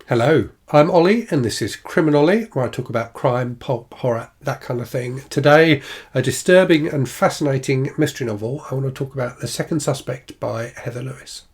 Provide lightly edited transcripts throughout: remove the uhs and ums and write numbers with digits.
Hello, I'm Ollie and this is CriminOlly, where I talk about crime, pulp, horror, that kind of thing. Today, a disturbing and fascinating mystery novel. I want to talk about The Second Suspect by Heather Lewis.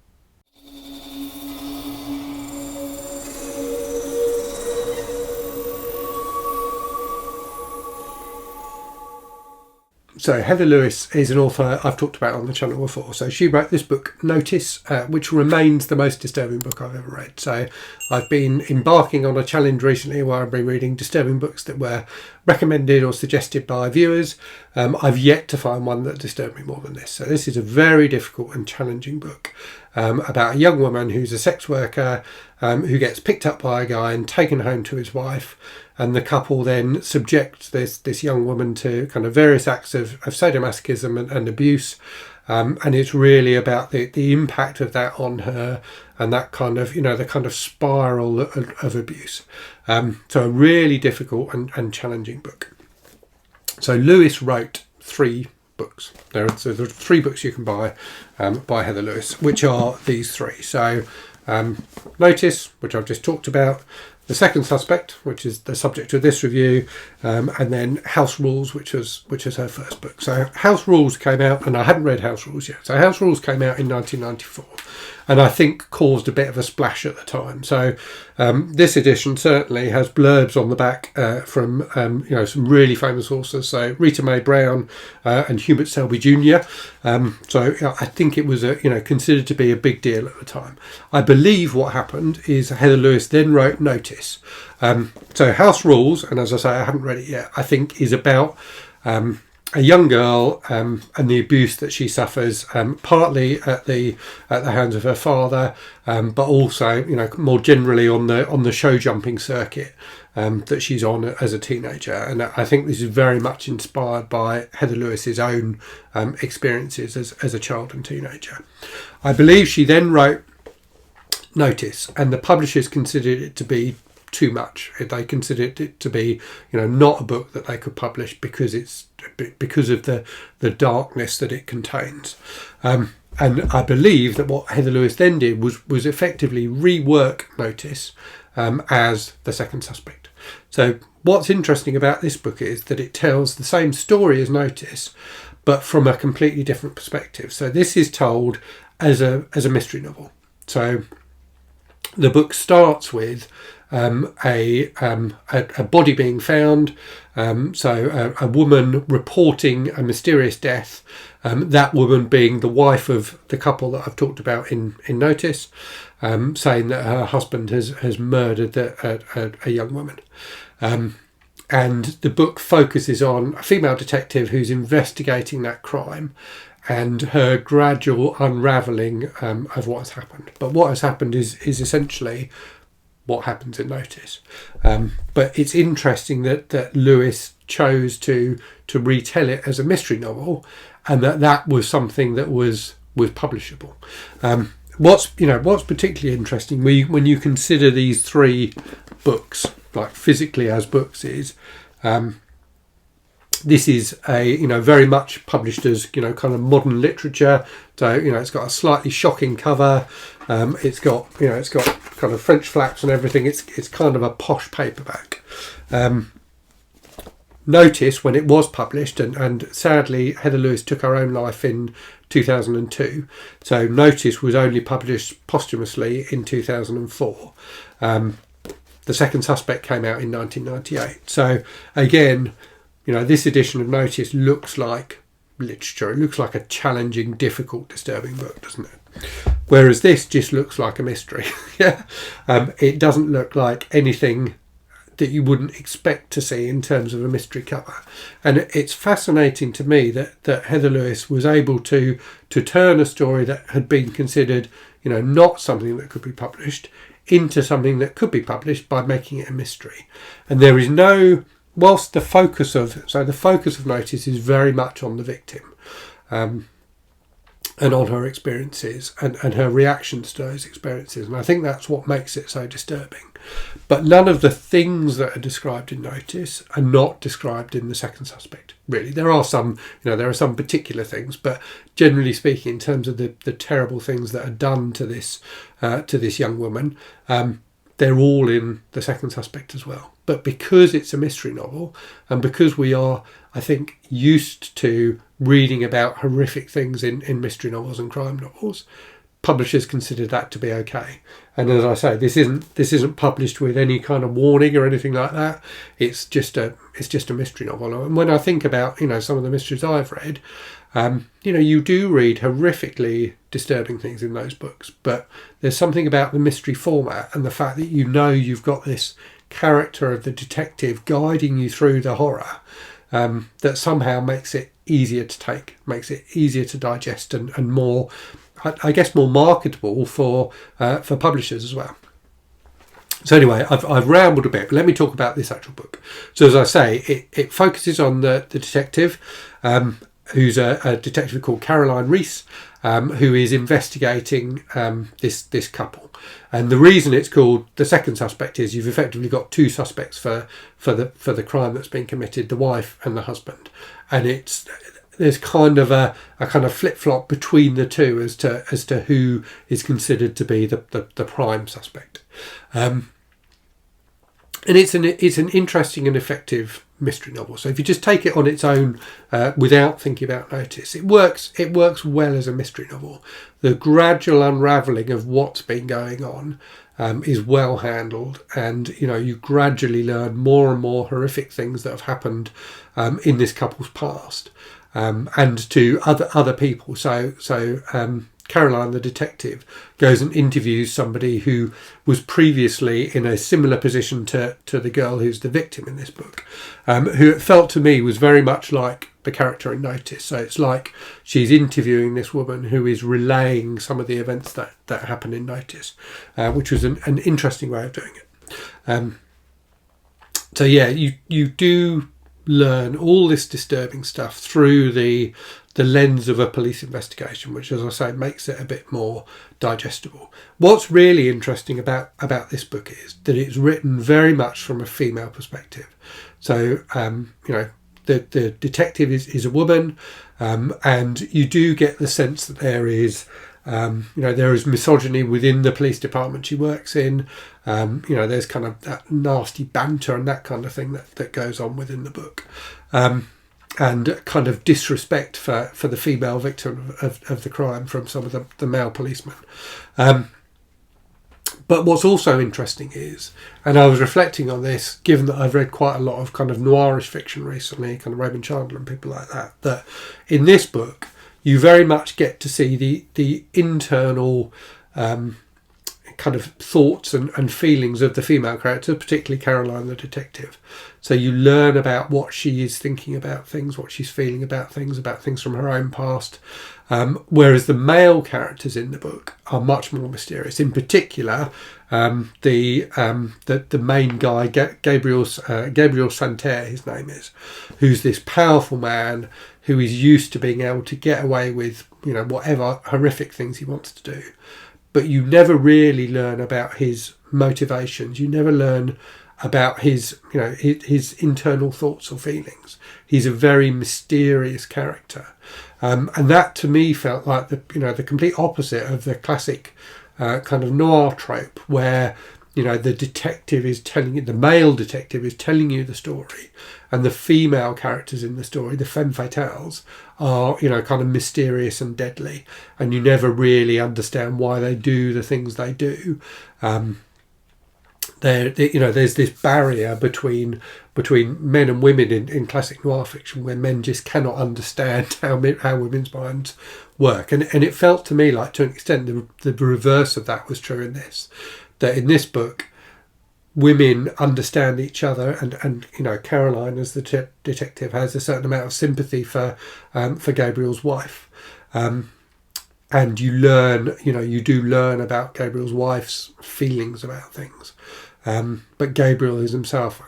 So Heather Lewis is an author I've talked about on the channel before. So she wrote this book, Notice, which remains the most disturbing book I've ever read. So I've been embarking on a challenge recently where I've been reading disturbing books that were recommended or suggested by viewers. I've yet to find one that disturbed me more than this. So this is a very difficult and challenging book about a young woman who's a sex worker who gets picked up by a guy and taken home to his wife. And the couple then subject this young woman to kind of various acts of sadomasochism and abuse. And it's really about the impact of that on her and that kind of, the kind of spiral of abuse. So a really difficult and challenging book. So Lewis wrote 3 books. There are 3 books you can buy by Heather Lewis, which are these 3. So Notice, which I've just talked about, The Second Suspect, which is the subject of this review, and then House Rules, which was her first book. So House Rules came out, and I hadn't read House Rules yet. So House Rules came out in 1994, and I think caused a bit of a splash at the time. So this edition certainly has blurbs on the back from some really famous authors. So Rita Mae Brown and Hubert Selby Jr. So I think it was considered to be a big deal at the time. I believe what happened is Heather Lewis then wrote Notice. So House Rules, and as I say, I haven't read it yet, I think is about a young girl and the abuse that she suffers, partly at the hands of her father, but also more generally on the show jumping circuit that she's on as a teenager. And I think this is very much inspired by Heather Lewis's own experiences as a child and teenager. I believe she then wrote Notice, and the publishers considered it to be too much. They considered it to be, not a book that they could publish because of the darkness that it contains. And I believe that what Heather Lewis then did was effectively rework Notice as The Second Suspect. So what's interesting about this book is that it tells the same story as Notice, but from a completely different perspective. So this is told as a mystery novel. So the book starts with a body being found, so a woman reporting a mysterious death, that woman being the wife of the couple that I've talked about in Notice, saying that her husband has murdered a young woman. And the book focuses on a female detective who's investigating that crime and her gradual unravelling of what has happened. But what has happened is essentially what happens in Notice. But it's interesting that Lewis chose to retell it as a mystery novel, and that was something that was publishable. What's particularly interesting when you consider these 3 books, like physically as books, is this is a very much published as kind of modern literature. So it's got a slightly shocking cover. It's got kind of French flaps and everything. It's kind of a posh paperback. Notice, when it was published, and sadly Heather Lewis took her own life in 2002. So Notice was only published posthumously in 2004. The Second Suspect came out in 1998. So again, this edition of Notice looks like literature. It looks like a challenging, difficult, disturbing book, doesn't it? Whereas this just looks like a mystery. Yeah, it doesn't look like anything that you wouldn't expect to see in terms of a mystery cover. And it's fascinating to me that Heather Lewis was able to turn a story that had been considered, not something that could be published, into something that could be published by making it a mystery. And there is no, whilst the focus of Notice is very much on the victim, and on her experiences and her reactions to those experiences. And I think that's what makes it so disturbing. But none of the things that are described in Notice are not described in The Second Suspect. Really, there are some particular things, but generally speaking, in terms of the terrible things that are done to this young woman, they're all in The Second Suspect as well. But because it's a mystery novel, and because we are, I think, used to reading about horrific things in mystery novels and crime novels, publishers consider that to be okay. And as I say, this isn't published with any kind of warning or anything like that. It's just a mystery novel. And when I think about some of the mysteries I've read, you do read horrifically disturbing things in those books, but there's something about the mystery format and the fact that you've got this character of the detective guiding you through the horror, that somehow makes it easier to take, makes it easier to digest, and more, I guess, more marketable for publishers as well. So anyway, I've rambled a bit, but let me talk about this actual book. So as I say, it focuses on the detective, who's a detective called Caroline Reese, who is investigating this couple. And the reason it's called The Second Suspect is you've effectively got two suspects for the crime that's been committed, the wife and the husband. And there's kind of a kind of flip-flop between the two as to who is considered to be the prime suspect. And it's an interesting and effective mystery novel. So if you just take it on its own without thinking about notice, it works well as a mystery novel. The gradual unravelling of what's been going on is well handled, and you gradually learn more and more horrific things that have happened in this couple's past, and to other people. So Caroline, the detective, goes and interviews somebody who was previously in a similar position to the girl who's the victim in this book, who it felt to me was very much like the character in Notice. So it's like she's interviewing this woman who is relaying some of the events that happen in Notice, which was an interesting way of doing it. So yeah, you do learn all this disturbing stuff through the lens of a police investigation, which, as I say, makes it a bit more digestible. What's really interesting about this book is that it's written very much from a female perspective. So the detective is a woman, and you do get the sense that there is misogyny within the police department she works in. There's kind of that nasty banter and that kind of thing that goes on within the book, and kind of disrespect for the female victim of the crime from some of the male policemen. But what's also interesting is, and I was reflecting on this, given that I've read quite a lot of kind of noirish fiction recently, kind of Raymond Chandler and people like that in this book you very much get to see the internal kind of thoughts and feelings of the female character, particularly Caroline the detective. So you learn about what she is thinking about things, what she's feeling about things from her own past. Whereas the male characters in the book are much more mysterious. In particular, the main guy, Gabriel Santerre, his name is, who's this powerful man who is used to being able to get away with whatever horrific things he wants to do. But you never really learn about his motivations. You never learn about his internal thoughts or feelings. He's a very mysterious character, and that to me felt like the complete opposite of the classic kind of noir trope, where the male detective is telling you the story, and the female characters in the story, the femme fatales, are kind of mysterious and deadly, and you never really understand why they do the things they do. There's this barrier between men and women in classic noir fiction, where men just cannot understand how women's minds work, and it felt to me like, to an extent, the reverse of that was true in this. That in this book, women understand each other, and Caroline, as the detective, has a certain amount of sympathy for Gabriel's wife, and you do learn about Gabriel's wife's feelings about things. But Gabriel is himself,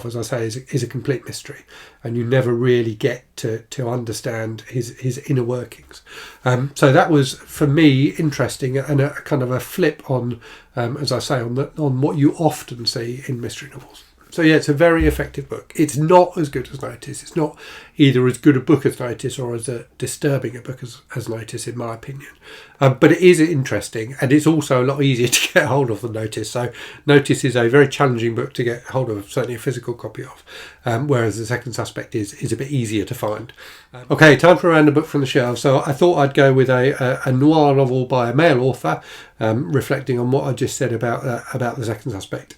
as I say, is a complete mystery, and you never really get to understand his inner workings. So that was, for me, interesting, and a kind of a flip on, as I say, on what you often see in mystery novels. So yeah, it's a very effective book. It's not as good as Notice. It's not either as good a book as Notice or as disturbing a book as Notice, in my opinion. But it is interesting, and it's also a lot easier to get hold of than Notice. So Notice is a very challenging book to get hold of, certainly a physical copy of, whereas The Second Suspect is a bit easier to find. Okay, time for a random book from the shelves. So I thought I'd go with a noir novel by a male author, reflecting on what I just said about The Second Suspect.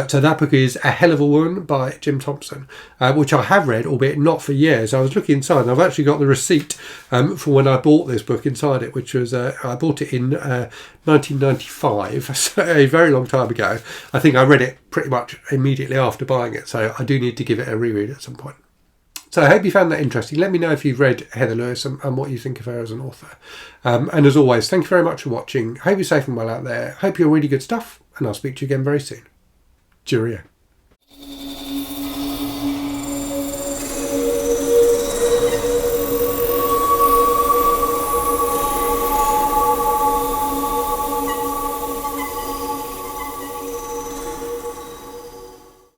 So that book is A Hell of a Woman by Jim Thompson, which I have read, albeit not for years. I was looking inside, and I've actually got the receipt for when I bought this book inside it, which was I bought it in 1995, so a very long time ago. I think I read it pretty much immediately after buying it, so I do need to give it a reread at some point. So I hope you found that interesting. Let me know if you've read Heather Lewis and what you think of her as an author. And as always, thank you very much for watching. Hope you're safe and well out there. Hope you're really good stuff, and I'll speak to you again very soon. Cheerio.